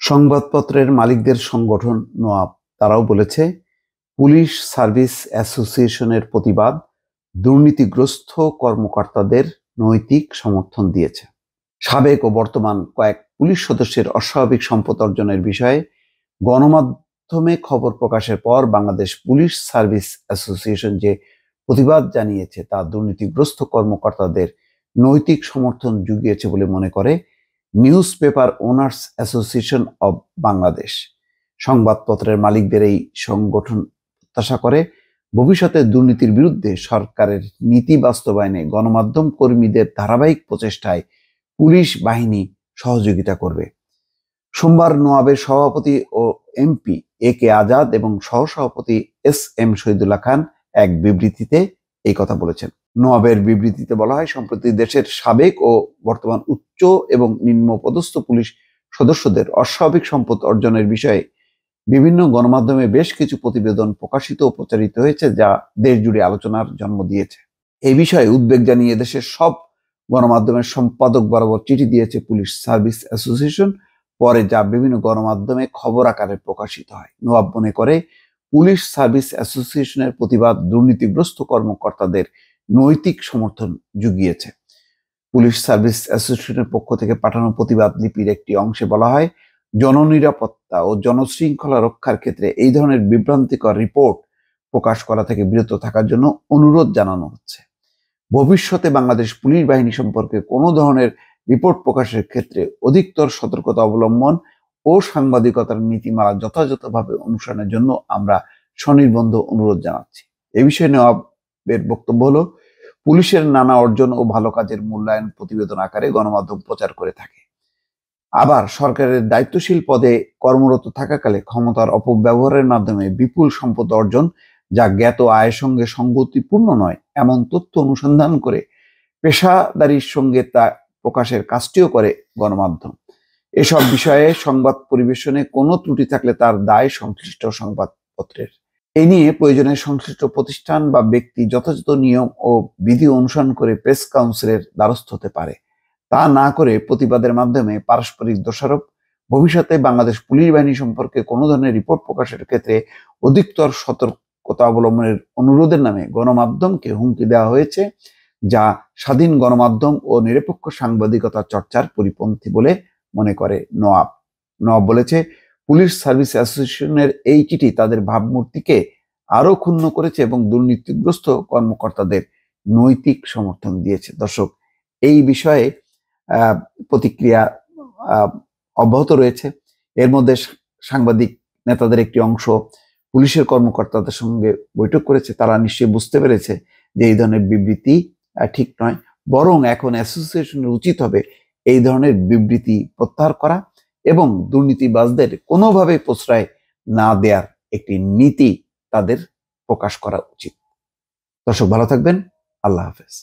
সংবাদপত্রের মালিকদের সংগঠন নোয়াব তারাও বলেছে, পুলিশ সার্ভিস অ্যাসোসিয়েশনের প্রতিবাদ দুর্নীতিগ্রস্ত কর্মকর্তাদের নৈতিক সমর্থন দিয়েছে। সাবেক ও বর্তমান কয়েক পুলিশ সদস্যের অস্বাভাবিক সম্পদ অর্জনের বিষয়ে গণমাধ্যমে খবর প্রকাশের পর বাংলাদেশ পুলিশ সার্ভিস অ্যাসোসিয়েশন যে প্রতিবাদ জানিয়েছে তা দুর্নীতিগ্রস্ত কর্মকর্তাদের নৈতিক সমর্থন জুগিয়েছে বলে মনে করে news paper owners association of Bangladesh. সংবাদপত্রের মালিকদের এই সংগঠন প্রত্যাশা করে ভবিষ্যতে দুর্নীতির বিরুদ্ধে সরকারের নীতি বাস্তবায়নে গণমাধ্যম কর্মীদের ধারাবাহিক প্রচেষ্টায় পুলিশ বাহিনী সহযোগিতা করবে। সোমবার নোয়াবের সভাপতি ও এমপি এ কে আজাদ এবং সহসভাপতি এস এম শহীদুল্লাহ খান এক বিবৃতিতে এই কথা বলেছেন। নোয়াবের বিবৃতিতে বলা হয়, সম্প্রতি দেশের সাবেক ও বর্তমান উচ্চ এবং নিম্নপদস্থ পুলিশ সদস্যদের অস্বাভাবিক সম্পদ অর্জনের বিষয়ে বিভিন্ন গণমাধ্যমে বেশ কিছু প্রতিবেদন প্রকাশিত ও প্রচারিত হয়েছে, যা দেশ জুড়ে আলোচনার জন্ম দিয়েছে। এই বিষয়ে উদ্বেগ জানিয়ে দেশের সব গণমাধ্যমের সম্পাদক বরাবর চিঠি দিয়েছে পুলিশ সার্ভিস অ্যাসোসিয়েশন, পরে যা বিভিন্ন গণমাধ্যমে খবর আকারে প্রকাশিত হয়। নোয়াব মনে করে, পুলিশ সার্ভিস অ্যাসোসিয়েশনের প্রতিবাদ দুর্নীতিগ্রস্ত কর্মকর্তাদের নৈতিক সমর্থন জুগিয়েছে। পুলিশ সার্ভিস অ্যাসোসিয়েশনের পক্ষ থেকে পাঠানো প্রতিবাদ লিপির একটি অংশে বলা হয়, জননিরাপত্তা ও জনশৃঙ্খলা রক্ষার ক্ষেত্রে এই ধরনের বিভ্রান্তিকর রিপোর্ট প্রকাশ করা থেকে বিরত থাকার জন্য অনুরোধ জানানো হচ্ছে। ভবিষ্যতে বাংলাদেশ পুলিশ বাহিনী সম্পর্কে কোনো ধরনের রিপোর্ট প্রকাশের ক্ষেত্রে অধিকতর সতর্কতা অবলম্বন ও সাংবাদিকতার নীতিমালা যথাযথভাবে অনুসরণের জন্য আমরা স্বনির্বন্ধ অনুরোধ জানাচ্ছি। এ বিষয়ে নওয়াবের বক্তব্য হলো, পুলিশের নানা অর্জন ও ভালো কাজের মূল্যায়ন প্রতিবেদন আকারে গণমাধ্যম প্রচার করে থাকে। আবার সরকারের দায়িত্বশীল পদে কর্মরত থাকাকালে ক্ষমতার অপব্যবহারের মাধ্যমে বিপুল সম্পদ অর্জন, যা জ্ঞাত আয়ের সঙ্গে সঙ্গতিপূর্ণ নয়, এমন তথ্য অনুসন্ধান করে পেশাদারির সঙ্গে তা প্রকাশের কাজটিও করে গণমাধ্যম। এসব বিষয়ে সংবাদ পরিবেশনে কোনো ত্রুটি থাকলে তার দায় সংশ্লিষ্ট সংবাদপত্রের। এ নিয়ে প্রয়োজনে সংশ্লিষ্ট প্রতিষ্ঠান বা ব্যক্তি যথাযথ নিয়ম ও বিধি অনুসরণ করে প্রেস কাউন্সিলের দ্বারস্থ হতে পারে। তা না করে প্রতিবাদের মাধ্যমে পারস্পরিক দোষারোপ, ভবিষ্যতে বাংলাদেশ পুলিশ বাহিনী সম্পর্কে কোনো ধরনের রিপোর্ট প্রকাশের ক্ষেত্রে অধিকতর সতর্কতা অবলম্বনের অনুরোধের নামে গণমাধ্যমকে হুমকি দেওয়া হয়েছে, যা স্বাধীন গণমাধ্যম ও নিরপেক্ষ সাংবাদিকতা চর্চার পরিপন্থী বলে মনে করে নোয়াব। নোয়াব বলেছে, পুলিশ সার্ভিস অ্যাসোসিয়েশনের এই চিঠি তাদের ভাবমূর্তিকে আরো ক্ষুণ্ণ করেছে এবং দুর্নীতিগ্রস্ত কর্মকর্তাদের নৈতিক সমর্থন দিয়েছে। দর্শক, এই বিষয়ে প্রতিক্রিয়া অব্যাহত রয়েছে। এর মধ্যে সাংবাদিক নেতাদের একটি অংশ পুলিশের কর্মকর্তাদের সঙ্গে বৈঠক করেছে। তারা নিশ্চয়ই বুঝতে পেরেছে যে এই ধরনের বিবৃতি ঠিক নয়, বরং এখন অ্যাসোসিয়েশনের উচিত হবে এই ধরনের বিবৃতি প্রত্যাহার করা এবং দুর্নীতিবাজদের কোনোভাবে প্রশ্রয় না দেওয়ার একটি নীতি তাদের প্রকাশ করা উচিত। দর্শক, ভালো থাকবেন। আল্লাহ হাফেজ।